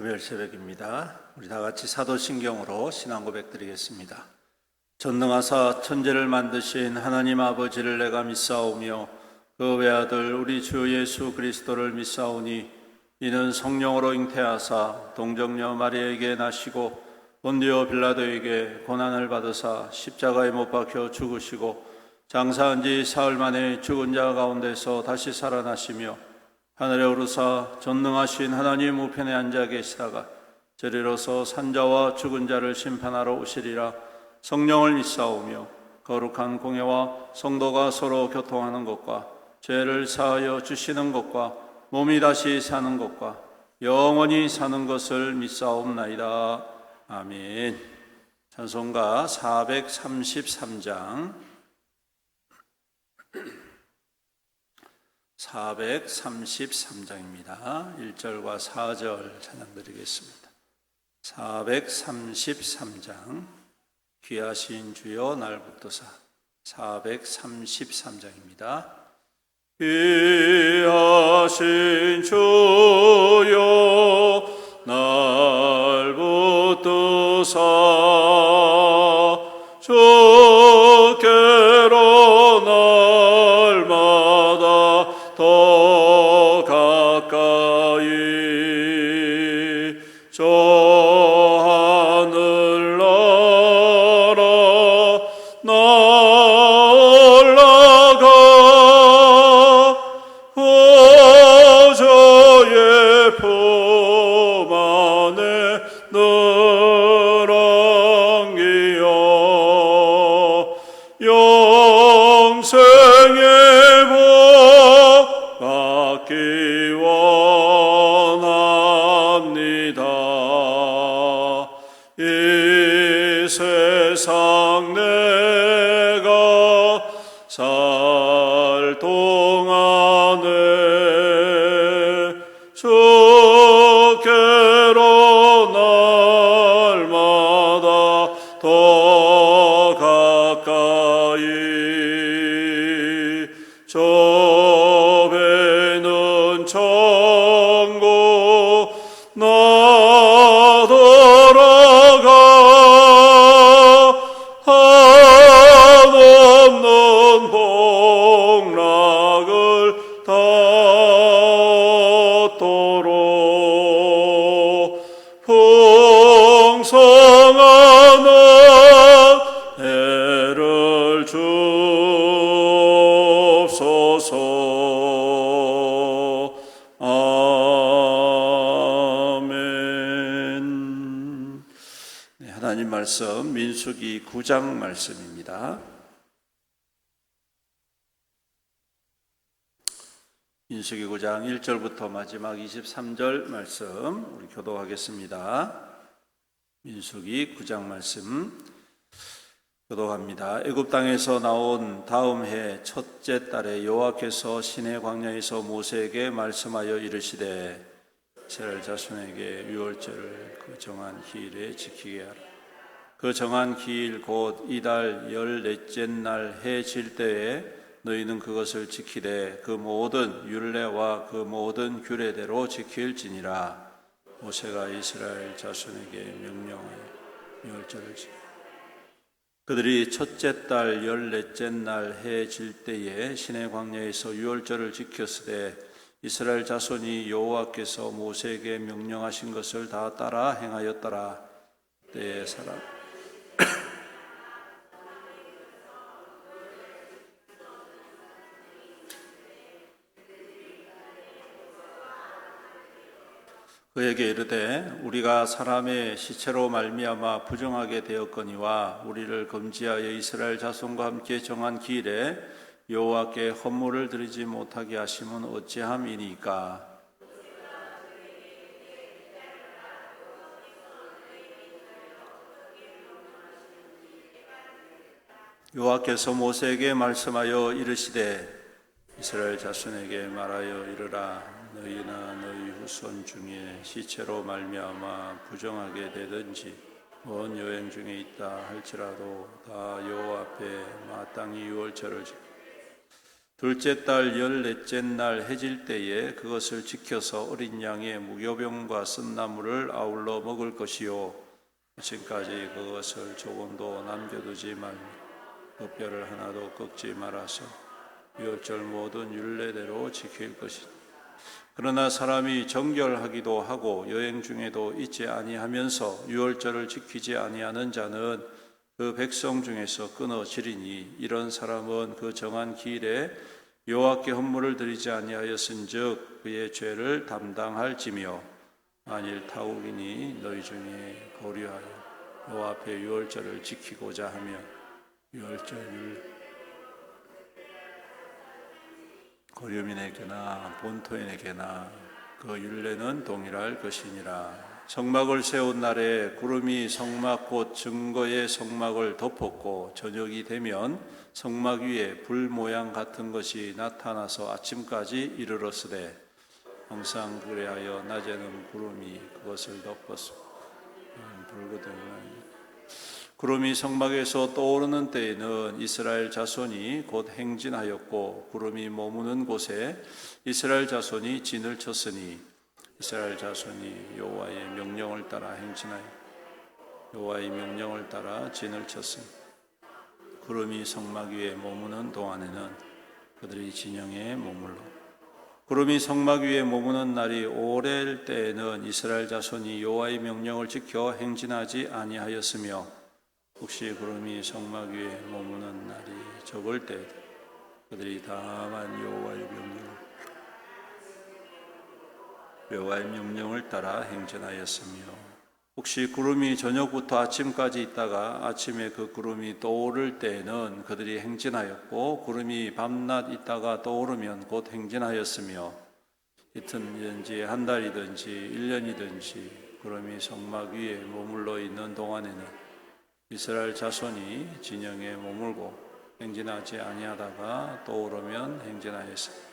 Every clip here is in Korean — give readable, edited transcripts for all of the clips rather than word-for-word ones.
금요일 새벽입니다. 우리 다 같이 사도신경으로 신앙 고백 드리겠습니다. 전능하사 천지를 만드신 하나님 아버지를 내가 믿사오며 그 외아들 우리 주 예수 그리스도를 믿사오니 이는 성령으로 잉태하사 동정녀 마리아에게 나시고 본디오 빌라도에게 고난을 받으사 십자가에 못 박혀 죽으시고 장사한 지 사흘 만에 죽은 자 가운데서 다시 살아나시며 하늘에 오르사 전능하신 하나님 우편에 앉아 계시다가 저리로서 산자와 죽은 자를 심판하러 오시리라. 성령을 믿사오며 거룩한 공예와 성도가 서로 교통하는 것과 죄를 사하여 주시는 것과 몸이 다시 사는 것과 영원히 사는 것을 믿사옵나이다. 아멘. 찬송가 433장 433장입니다. 1절과 4절 찬양 드리겠습니다. 433장 귀하신 주여 날 붙드사 433장입니다. 귀하신 주여 날 붙드사 주께로 날마다 더 가까이 저 하늘나라 올라가 저의 품 안에 늘 안기어 영생의 복 받기 원합니다. 이 세상 내가 살 동안에 주께로 날마다 더 가까이 저 배는 천국 나 돌아가 한없는 복락을 닿도록 풍성한 은혜를 주옵소서. 아멘. 네, 하나님 말씀 민수기 9장 말씀입니다. 민수기 9장 1절부터 마지막 23절 말씀 우리 교독하겠습니다. 민수기 9장 말씀 교독합니다. 애굽 땅에서 나온 다음 해 첫째 달에 여호와께서 시내 광야에서 모세에게 말씀하여 이르시되 이스라엘 자손에게 유월절을 그 정한 기일에 지키게 하라. 그 정한 기일 곧 이달 14째 날 해 질 때에 너희는 그것을 지키되 그 모든 율례와 그 모든 규례대로 지킬지니라. 모세가 이스라엘 자손에게 명령하여 유월절을 지키라. 그들이 첫째 달 14째 날 해 질 때에 시내 광야에서 유월절을 지켰으되 이스라엘 자손이 여호와께서 모세에게 명령하신 것을 다 따라 행하였더라. 때의 사람 그에게 이르되 우리가 사람의 시체로 말미암아 부정하게 되었거니와 우리를 금지하여 이스라엘 자손과 함께 정한 기일에 여호와께 헌물을 드리지 못하게 하심은 어찌함이니까. 여호와께서 모세에게 말씀하여 이르시되 이스라엘 자손에게 말하여 이르라. 너희나 너희 후손 중에 시체로 말미암아 부정하게 되든지 먼 여행 중에 있다 할지라도 다 여호와 앞에 마땅히 유월절을 지키라. 둘째 달 14째 날 해질 때에 그것을 지켜서 어린 양의 무교병과 쓴나물을 아울러 먹을 것이요 지금까지 그것을 조금도 남겨두지 말며 그 뼈를 하나도 꺾지 말아서 유월절 모든 율례대로 지킬 것이다. 그러나 사람이 정결하기도 하고 여행 중에도 있지 아니하면서 유월절을 지키지 아니하는 자는 그 백성 중에서 끊어지리니 이런 사람은 그 정한 기일에 여호와께 헌물을 드리지 아니하였은즉 그의 죄를 담당할지며 만일 타국인이 너희 중에 거류하여 여호와 앞에 유월절을 지키고자 하면 유월절 거류민에게나 본토인에게나 그 율례는 동일할 것이니라. 성막을 세운 날에 구름이 성막 곧 증거의 성막을 덮었고 저녁이 되면 성막 위에 불 모양 같은 것이 나타나서 아침까지 이르렀으되 항상 그래하여 낮에는 구름이 그것을 덮었소. 구름이 성막에서 떠오르는 때에는 이스라엘 자손이 곧 행진하였고 구름이 머무는 곳에 이스라엘 자손이 진을 쳤으니 이스라엘 자손이 여호와의 명령을 따라 행진하여 여호와의 명령을 따라 진을 쳤으니 구름이 성막 위에 머무는 동안에는 그들이 진영에 머물러 구름이 성막 위에 머무는 날이 오래일 때에는 이스라엘 자손이 여호와의 명령을 지켜 행진하지 아니하였으며 혹시 구름이 성막 위에 머무는 날이 적을 때 그들이 다만 여호와의 명령을 따라 행진하였으며 혹시 구름이 저녁부터 아침까지 있다가 아침에 그 구름이 떠오를 때에는 그들이 행진하였고 구름이 밤낮 있다가 떠오르면 곧 행진하였으며 이틀이든지 한 달이든지 1년이든지 구름이 성막 위에 머물러 있는 동안에는 이스라엘 자손이 진영에 머물고 행진하지 아니하다가 떠오르면 행진하였습니다.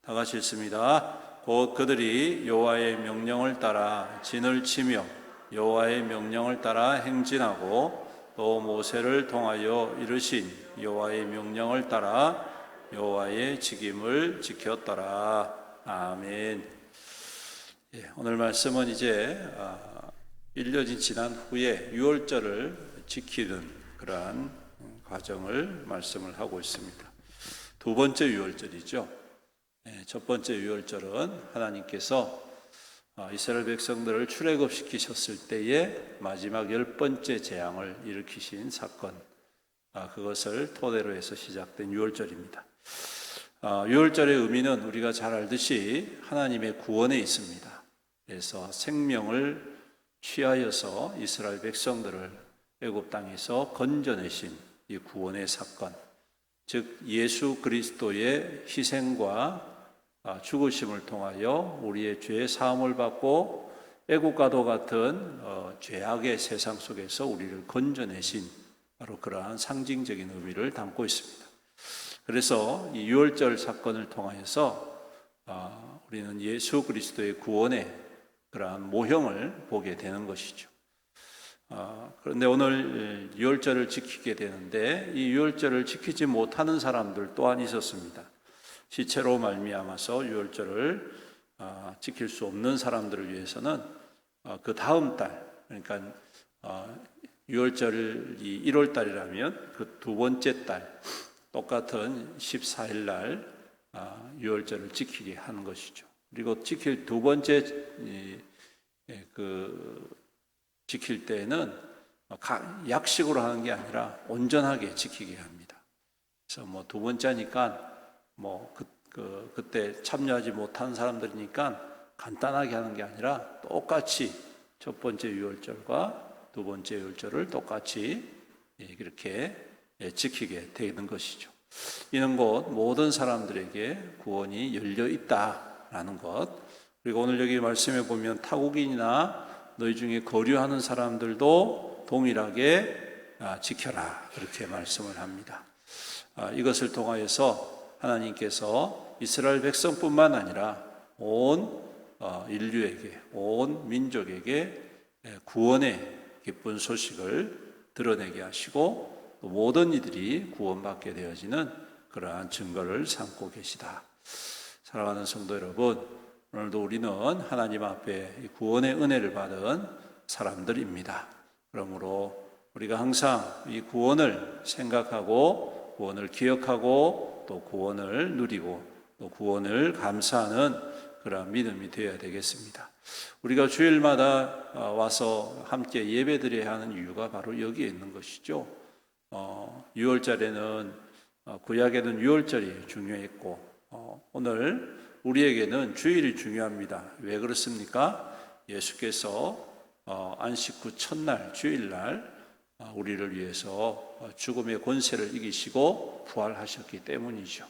다 같이 읽습니다. 곧 그들이 여호와의 명령을 따라 진을 치며 여호와의 명령을 따라 행진하고 또 모세를 통하여 이르신 여호와의 명령을 따라 여호와의 직임을 지켰더라. 아멘. 오늘 말씀은 이제 1년이 지난 후에 유월절을 지키는 그러한 과정을 말씀을 하고 있습니다. 두 번째 유월절이죠. 첫 번째 유월절은 하나님께서 이스라엘 백성들을 출애굽시키셨을 때에 마지막 10번째 재앙을 일으키신 사건, 그것을 토대로 해서 시작된 유월절입니다. 유월절의 의미는 우리가 잘 알듯이 하나님의 구원에 있습니다. 그래서 생명을 취하여서 이스라엘 백성들을 애굽 땅에서 건져내신 이 구원의 사건, 즉 예수 그리스도의 희생과 죽으심을 통하여 우리의 죄 사함을 받고 애국과도 같은 죄악의 세상 속에서 우리를 건져내신 바로 그러한 상징적인 의미를 담고 있습니다. 그래서 이 유월절 사건을 통하여서 우리는 예수 그리스도의 구원의 그러한 모형을 보게 되는 것이죠. 그런데 오늘 유월절을 지키게 되는데 이 유월절을 지키지 못하는 사람들 또한 있었습니다. 시체로 말미암아서 유월절을 지킬 수 없는 사람들을 위해서는 그 다음 달, 그러니까 유월절이 1월 달이라면 그 두 번째 달 똑같은 14일 날 유월절을 지키게 하는 것이죠. 그리고 지킬 두 번째 지킬 때에는 약식으로 하는 게 아니라 온전하게 지키게 합니다. 그래서 뭐 두 번째니까 그때 참여하지 못한 사람들이니까 간단하게 하는 게 아니라 똑같이 첫 번째 유월절과 두 번째 유월절을 똑같이 이렇게 지키게 되는 것이죠. 이는 곧 모든 사람들에게 구원이 열려 있다라는 것. 그리고 오늘 여기 말씀해 보면 타국인이나 너희 중에 거류하는 사람들도 동일하게 지켜라 그렇게 말씀을 합니다. 이것을 통하여서 하나님께서 이스라엘 백성뿐만 아니라 온 인류에게, 온 민족에게 구원의 기쁜 소식을 드러내게 하시고 또 모든 이들이 구원받게 되어지는 그러한 증거를 삼고 계시다. 사랑하는 성도 여러분, 오늘도 우리는 하나님 앞에 구원의 은혜를 받은 사람들입니다. 그러므로 우리가 항상 이 구원을 생각하고 구원을 기억하고 또 구원을 누리고 또 구원을 감사하는 그런 믿음이 되어야 되겠습니다. 우리가 주일마다 와서 함께 예배드려야 하는 이유가 바로 여기에 있는 것이죠. 6월절에는 구약에는 6월절이 중요했고 오늘 우리에게는 주일이 중요합니다. 왜 그렇습니까? 예수께서 안식 후 첫날 주일날 우리를 위해서 죽음의 권세를 이기시고 부활하셨기 때문이죠.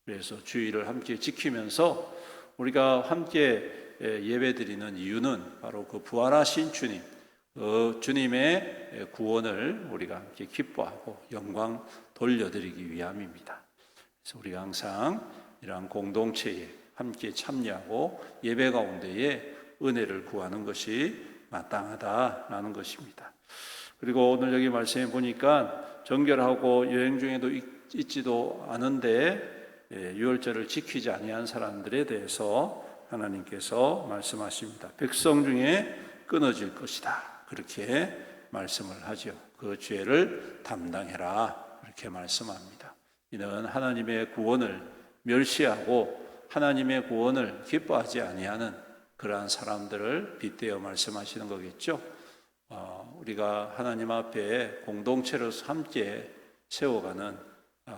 그래서 주일을 함께 지키면서 우리가 함께 예배드리는 이유는 바로 그 부활하신 주님, 그 주님의 구원을 우리가 함께 기뻐하고 영광 돌려드리기 위함입니다. 그래서 우리가 항상 이러한 공동체에 함께 참여하고 예배 가운데에 은혜를 구하는 것이 마땅하다라는 것입니다. 그리고 오늘 여기 말씀해 보니까 정결하고 여행 중에도 있지도 않은데 유월절을 지키지 아니한 사람들에 대해서 하나님께서 말씀하십니다. 백성 중에 끊어질 것이다. 그렇게 말씀을 하죠. 그 죄를 담당해라. 이렇게 말씀합니다. 이는 하나님의 구원을 멸시하고 하나님의 구원을 기뻐하지 아니하는 그러한 사람들을 빗대어 말씀하시는 거겠죠. 우리가 하나님 앞에 공동체로서 함께 세워가는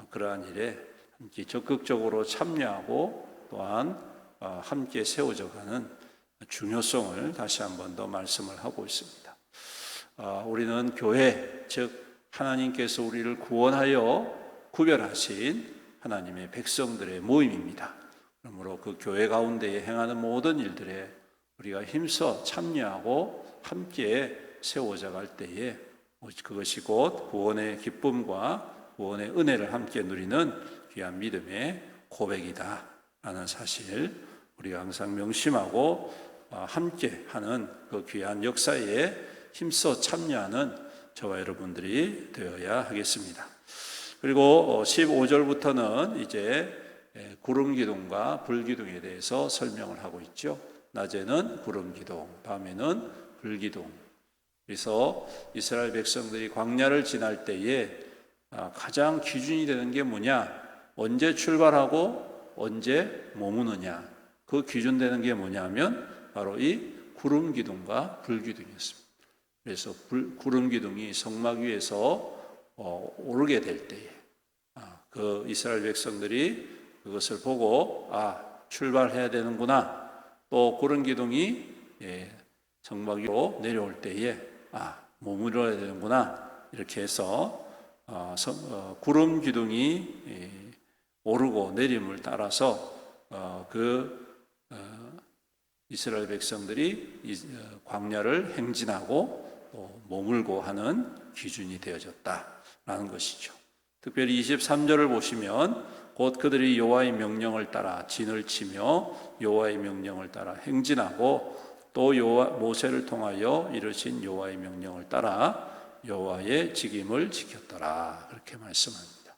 그러한 일에 함께 적극적으로 참여하고 또한 함께 세워져가는 중요성을 다시 한 번 더 말씀을 하고 있습니다. 우리는 교회, 즉 하나님께서 우리를 구원하여 구별하신 하나님의 백성들의 모임입니다. 그러므로 그 교회 가운데에 행하는 모든 일들에 우리가 힘써 참여하고 함께 세워져 갈 때에 그것이 곧 구원의 기쁨과 구원의 은혜를 함께 누리는 귀한 믿음의 고백이다 라는 사실 우리가 항상 명심하고 함께 하는 그 귀한 역사에 힘써 참여하는 저와 여러분들이 되어야 하겠습니다. 그리고 15절부터는 이제 구름기둥과 불기둥에 대해서 설명을 하고 있죠. 낮에는 구름기둥, 밤에는 불기둥. 그래서 이스라엘 백성들이 광야를 지날 때에 가장 기준이 되는 게 뭐냐? 언제 출발하고 언제 머무느냐? 그 기준 되는 게 뭐냐면 바로 이 구름기둥과 불기둥이었습니다. 그래서 구름기둥이 성막 위에서 오르게 될 때에 그 이스라엘 백성들이 그것을 보고 출발해야 되는구나. 또 구름기둥이 성막 위로 내려올 때에 머물러야 되는구나. 이렇게 해서 구름기둥이 오르고 내림을 따라서 이스라엘 백성들이 광야를 행진하고 또 머물고 하는 기준이 되어졌다라는 것이죠. 특별히 23절을 보시면 곧 그들이 여호와의 명령을 따라 진을 치며 여호와의 명령을 따라 행진하고 또 모세를 통하여 이르신 여호와의 명령을 따라 여호와의 직임을 지켰더라. 그렇게 말씀합니다.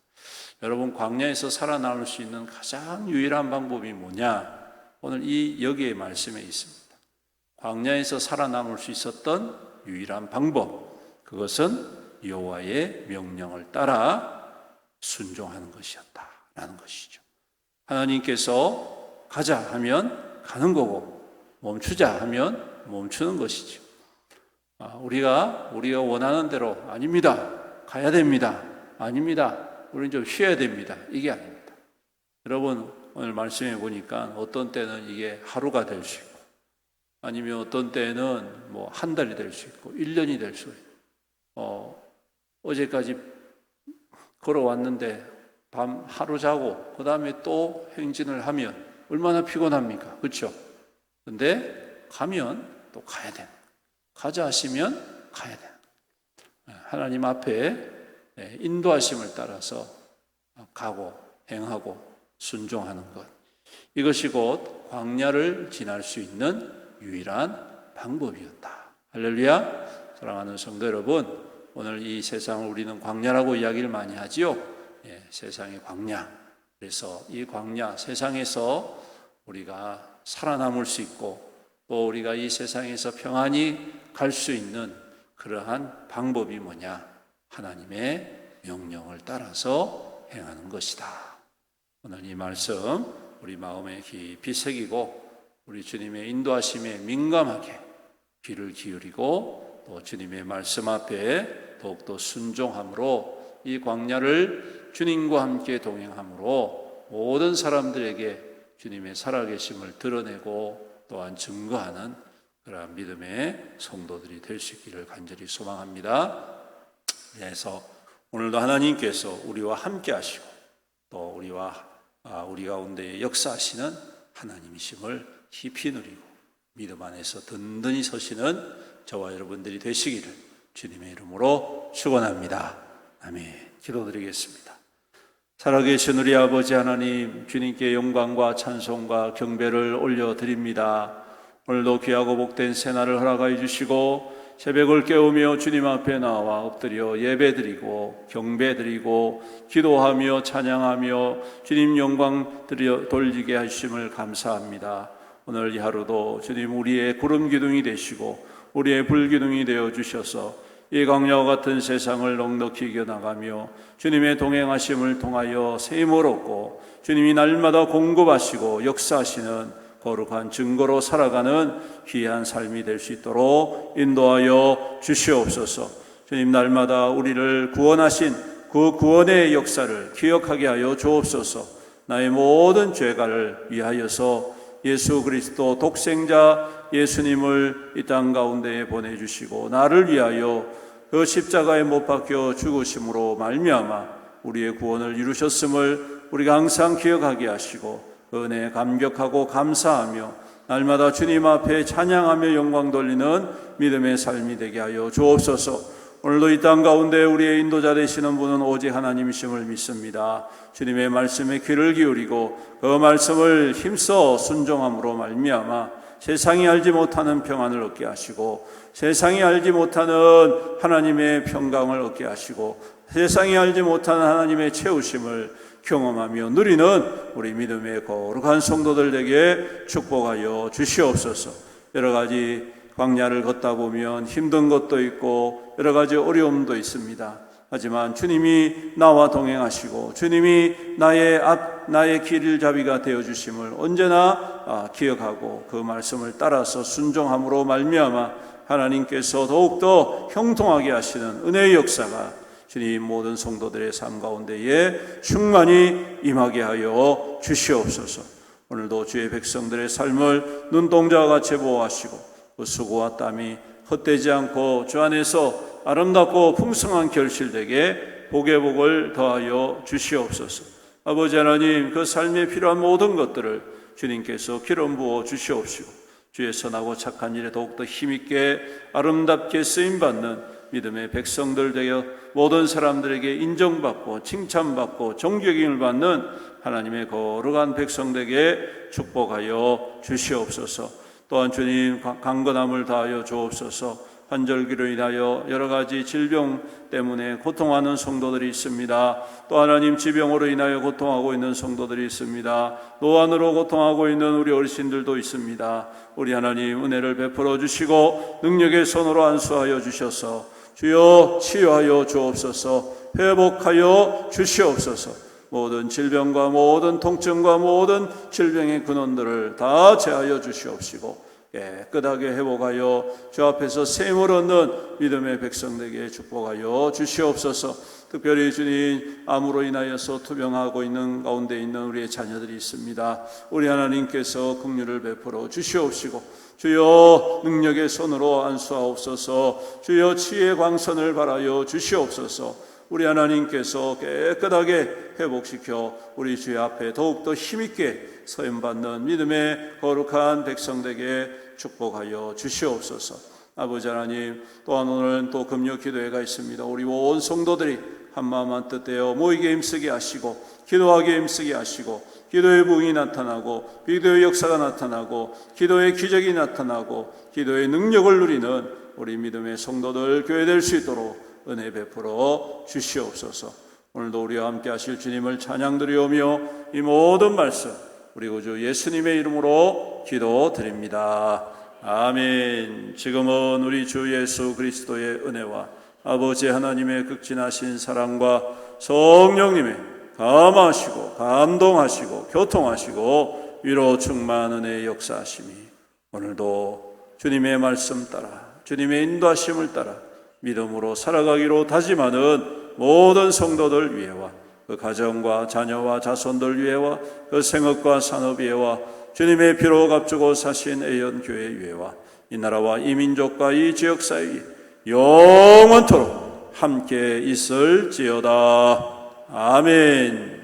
여러분, 광야에서 살아남을 수 있는 가장 유일한 방법이 뭐냐? 오늘 여기에 말씀에 있습니다. 광야에서 살아남을 수 있었던 유일한 방법, 그것은 여호와의 명령을 따라 순종하는 것이었다라는 것이죠. 하나님께서 가자 하면 가는 거고 멈추자 하면 멈추는 것이죠. 우리가 원하는 대로 아닙니다. 가야 됩니다. 아닙니다. 우리는 좀 쉬어야 됩니다. 이게 아닙니다. 여러분, 오늘 말씀해 보니까 어떤 때는 이게 하루가 될 수 있고 아니면 어떤 때는 한 달이 될 수 있고 1년이 될 수 있고 어제까지 걸어왔는데 밤 하루 자고 그 다음에 또 행진을 하면 얼마나 피곤합니까? 그렇죠? 근데 가면 또 가야 돼요. 가자 하시면 가야 돼요. 하나님 앞에 인도하심을 따라서 가고 행하고 순종하는 것, 이것이 곧 광야를 지날 수 있는 유일한 방법이었다. 할렐루야. 사랑하는 성도 여러분, 오늘 이 세상을 우리는 광야라고 이야기를 많이 하지요. 세상의 광야, 그래서 이 광야 세상에서 우리가 살아남을 수 있고 또 우리가 이 세상에서 평안히 갈 수 있는 그러한 방법이 뭐냐? 하나님의 명령을 따라서 행하는 것이다. 오늘 이 말씀 우리 마음에 깊이 새기고 우리 주님의 인도하심에 민감하게 귀를 기울이고 또 주님의 말씀 앞에 더욱더 순종함으로 이 광야를 주님과 함께 동행함으로 모든 사람들에게 주님의 살아계심을 드러내고 또한 증거하는 그러한 믿음의 성도들이 될 수 있기를 간절히 소망합니다. 그래서 오늘도 하나님께서 우리와 함께 하시고 또 우리 가운데 역사하시는 하나님이심을 깊이 누리고 믿음 안에서 든든히 서시는 저와 여러분들이 되시기를 주님의 이름으로 축원합니다. 아멘. 기도드리겠습니다. 살아계신 우리 아버지 하나님, 주님께 영광과 찬송과 경배를 올려드립니다. 오늘도 귀하고 복된 새날을 허락하여 주시고 새벽을 깨우며 주님 앞에 나와 엎드려 예배드리고 경배드리고 기도하며 찬양하며 주님 영광 돌리게 하심을 감사합니다. 오늘 이 하루도 주님 우리의 구름 기둥이 되시고 우리의 불 기둥이 되어 주셔서 이 광야와 같은 세상을 넉넉히 이겨나가며 주님의 동행하심을 통하여 셈을 얻고 주님이 날마다 공급하시고 역사하시는 거룩한 증거로 살아가는 귀한 삶이 될 수 있도록 인도하여 주시옵소서. 주님 날마다 우리를 구원하신 그 구원의 역사를 기억하게 하여 주옵소서. 나의 모든 죄가를 위하여서 예수 그리스도 독생자 예수님을 이 땅 가운데에 보내주시고 나를 위하여 그 십자가에 못 박혀 죽으심으로 말미암아 우리의 구원을 이루셨음을 우리가 항상 기억하게 하시고 그 은혜에 감격하고 감사하며 날마다 주님 앞에 찬양하며 영광 돌리는 믿음의 삶이 되게 하여 주옵소서. 오늘도 이 땅 가운데 우리의 인도자 되시는 분은 오직 하나님이심을 믿습니다. 주님의 말씀에 귀를 기울이고 그 말씀을 힘써 순종함으로 말미암아 세상이 알지 못하는 평안을 얻게 하시고 세상이 알지 못하는 하나님의 평강을 얻게 하시고 세상이 알지 못하는 하나님의 채우심을 경험하며 누리는 우리 믿음의 거룩한 성도들에게 축복하여 주시옵소서. 여러 가지 광야를 걷다 보면 힘든 것도 있고 여러 가지 어려움도 있습니다. 하지만 주님이 나와 동행하시고 주님이 나의 길잡이가 되어주심을 언제나 기억하고 그 말씀을 따라서 순종함으로 말미암아 하나님께서 더욱더 형통하게 하시는 은혜의 역사가 주님 모든 성도들의 삶 가운데에 충만히 임하게 하여 주시옵소서. 오늘도 주의 백성들의 삶을 눈동자와 같이 보호하시고 그 수고와 땀이 헛되지 않고 주 안에서 아름답고 풍성한 결실되게 복의 복을 더하여 주시옵소서. 아버지 하나님, 그 삶에 필요한 모든 것들을 주님께서 기름 부어 주시옵시고 주의 선하고 착한 일에 더욱더 힘있게 아름답게 쓰임받는 믿음의 백성들 되어 모든 사람들에게 인정받고 칭찬받고 존경을 받는 하나님의 거룩한 백성들에게 축복하여 주시옵소서. 또한 주님 강건함을 다하여 주옵소서. 환절기로 인하여 여러 가지 질병 때문에 고통하는 성도들이 있습니다. 또 하나님 지병으로 인하여 고통하고 있는 성도들이 있습니다. 노안으로 고통하고 있는 우리 어르신들도 있습니다. 우리 하나님 은혜를 베풀어 주시고 능력의 손으로 안수하여 주셔서 주여 치유하여 주옵소서. 회복하여 주시옵소서. 모든 질병과 모든 통증과 모든 질병의 근원들을 다 제하여 주시옵시고 깨끗하게 회복하여 주 앞에서 셈을 얻는 믿음의 백성들에게 축복하여 주시옵소서. 특별히 주님 암으로 인하여서 투병하고 있는 가운데 있는 우리의 자녀들이 있습니다. 우리 하나님께서 긍휼을 베풀어 주시옵시고 주여 능력의 손으로 안수하옵소서. 주여 치유의 광선을 발하여 주시옵소서. 우리 하나님께서 깨끗하게 회복시켜 우리 주의 앞에 더욱더 힘있게 서임받는 믿음의 거룩한 백성들에게 축복하여 주시옵소서. 아버지 하나님, 또한 오늘은 또 금요 기도회가 있습니다. 우리 온 성도들이 한마음 한뜻되어 모이게 힘쓰게 하시고 기도하게 힘쓰게 하시고 기도의 부흥이 나타나고 기도의 역사가 나타나고 기도의 기적이 나타나고 기도의 능력을 누리는 우리 믿음의 성도들 교회 될 수 있도록 은혜 베풀어 주시옵소서. 오늘도 우리와 함께 하실 주님을 찬양드리오며 이 모든 말씀 우리 구주 예수님의 이름으로 기도드립니다. 아멘. 지금은 우리 주 예수 그리스도의 은혜와 아버지 하나님의 극진하신 사랑과 성령님의 감하시고 감동하시고 교통하시고 위로 충만 은혜의 역사하심이 오늘도 주님의 말씀 따라 주님의 인도하심을 따라 믿음으로 살아가기로 다짐하는 모든 성도들 위해와 그 가정과 자녀와 자손들 위해와 그 생업과 산업 위해와 주님의 피로 값주고 사신 애연교회 위해와 이 나라와 이 민족과 이 지역사회 영원토록 함께 있을지어다. 아멘.